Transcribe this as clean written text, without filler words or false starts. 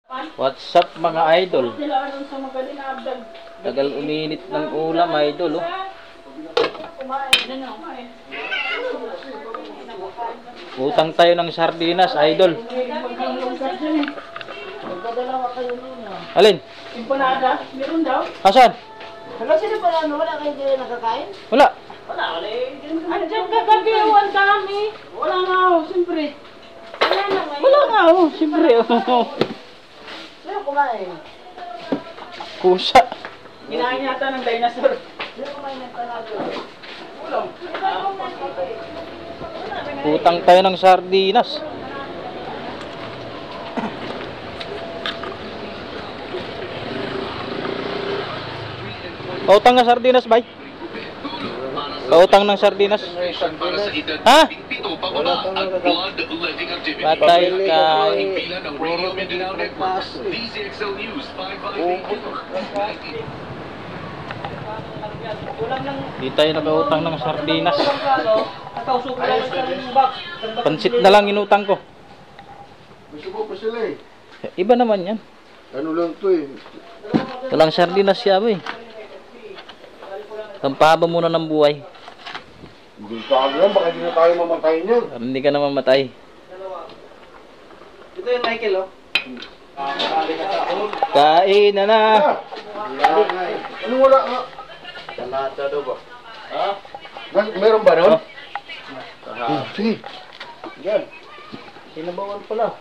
What's up mga idol? Tagal uminit ng ulam idol oh. Utang tayo ng sardinas idol. Alin? Empanada? Meron daw? Asan? Wala sila pala, wala kayo nakakain? Wala. Wala, wala eh. Andiyan kagabi, ang dami. Wala nga ako, siyempre. Wala nga oh, siyempre oh. Sino kumain? Kusa. Ginain yata ng dinosaur. Sino kumain ng panado? Ulam. Utang tayo ng sardinas. Pautang ng sardinas, bay? Pautang ng sardinas? Ha? Patay ka. Di tayo nakautang ng sardinas. Pansit na lang inutang ko. Masubo pa sila eh. Iba naman yan. Ano lang to eh. Walang sardinas siya ba eh. Pampahaba muna ng buhay. Hindi ka agad, baka hindi na tayo mamatay niyan. Para hindi ka na mamatay. Ito yung Michael, oh. Kain na na. Wala nga eh. Ano wala nga? Salata daw ba? Ha? Meron ba nun? Oh. Sige. Yan. Sinabawan pala.